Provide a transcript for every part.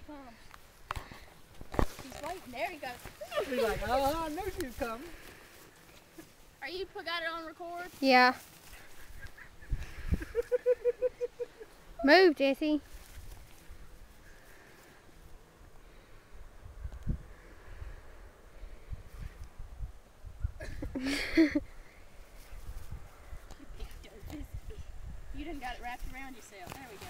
comes. He's waiting. There he goes. He's like, oh, I knew she was coming. Are you got it on record? Yeah. Move, Jesse. You done got it wrapped around yourself. There we go.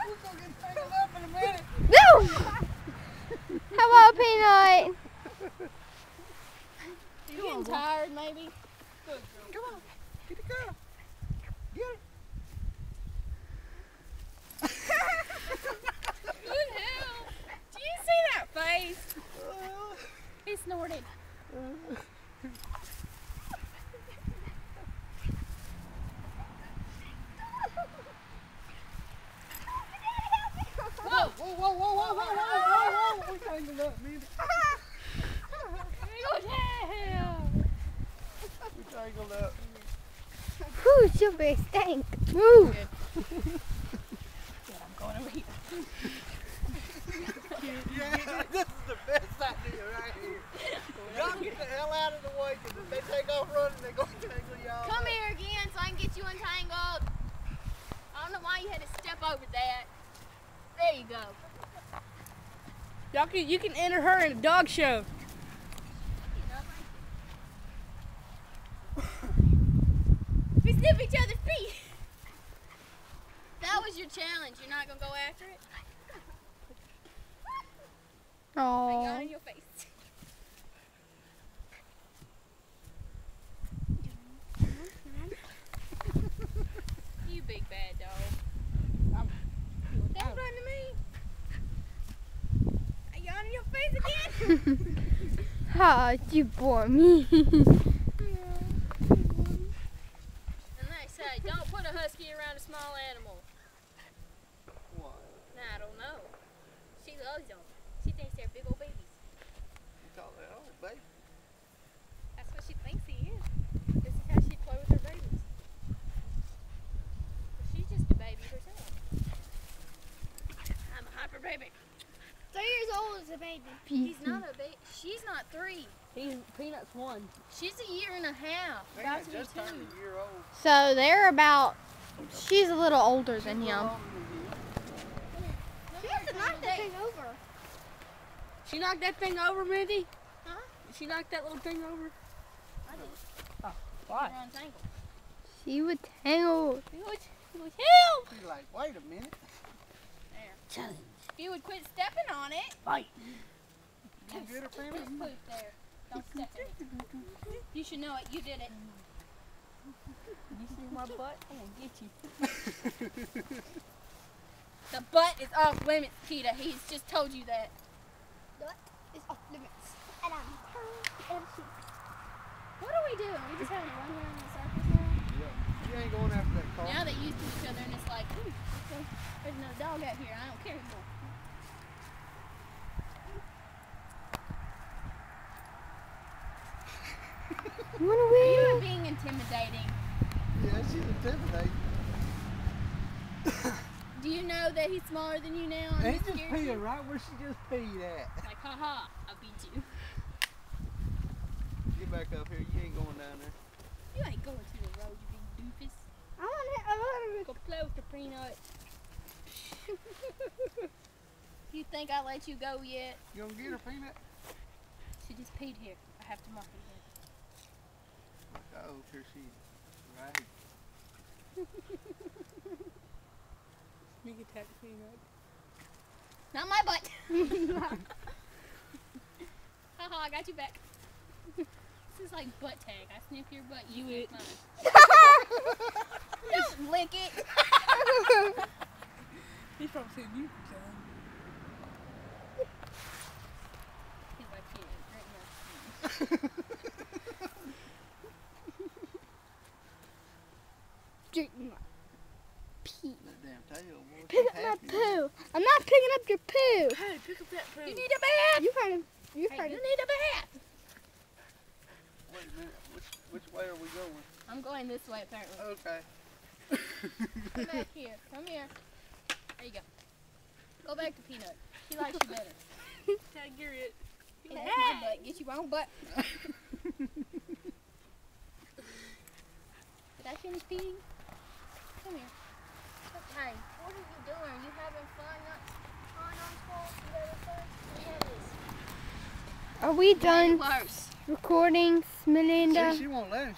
We're gonna get tangled up in a minute. No! How about Peanut? You getting tired, maybe? Good girl. Come on. Get the girl. Get it. Good hell. Do you see that face? He snorted. Whoa, whoa, whoa, whoa, whoa, whoa, whoa, whoa. We tangled up, man. Good hell. We tangled up. Whew, your big stank. Move. Good. I'm going over here. Yeah, this is the best idea right here. Y'all get the hell out of the way, because if they take off running, they're going to tangle y'all Come up. here again so I can get you untangled. I don't know why you had to step over that. There you go. You can enter her in a dog show. We sniff each other's feet. That was your challenge. You're not gonna go after it? I got Oh. in your face. You big bad dog. Don't run to me. I got in your face again. Oh, you bore me. And they say, don't put a husky around a small animal. Why? Nah, I don't know. She loves them. She thinks they're big old babies. You call that old baby? That's what she thinks he is. This is how she play with her babies. But she's just a baby herself. I'm a hyper baby. 3 years old is a baby. He's not a baby. She's not 3. Peanut's 1. She's a year and a half. They About ain't to be just 2. turned a year old. So they're about, she's a little older than him. She has to knock that thing over. She knocked that thing over, Mindy? Huh? She knocked that little thing over? I did. Why? You're untangled. She would tangle. Help! She's like, wait a minute. There. Challenge. If you would quit stepping on it. Fight. You get her, Phoebe? Just put it there. Don't step in it. You should know it. You did it. You see my butt? I'm gonna get you. The butt is off limits, Kita. He's just told you that. It's off limits. And I'm and she. What are we doing? We just having a run around in circles now? Yeah. You ain't going after that car. Now they're used to each other and it's like, there's no dog out here. I don't care anymore. Run You away. are being intimidating. Yeah, she's intimidating. Do you know that he's smaller than you now? And And he he's just scared you? peeing right where she just peed at. Like, haha, I beat you. Get back up here. You ain't going down there. You ain't going to the road, you big doofus. I want Go play with the peanut. You think I let you go yet? You gonna get her, Peanut? She just peed here. I have to mark it here. Oh, here she is. Right. Me get that peanut. Not my butt. Haha, I got you back. This is like butt tag. I sniff your butt, you You lick mine. Don't lick it. He's probably saying you for time. He's like, yeah, right now. Drink my pee. That damn tail, boy. Pick up my poo. I'm not picking up your poo. Hey, pick up that poo. You need a bath. You kind of. You Hey, kind you of. need a bath. Wait a minute. Which way are we going? I'm going this way apparently. Okay. Come back here. Come here. There you go. Go back to Peanut. She likes you better. Tiger it. Hey, that's my butt. Get you wrong butt. Did I finish peeing? Come here. Hey, what are you doing? You having fun? Not on school? You having fun? Look at this. Are we done Worse. recording, Melinda? She won't let him.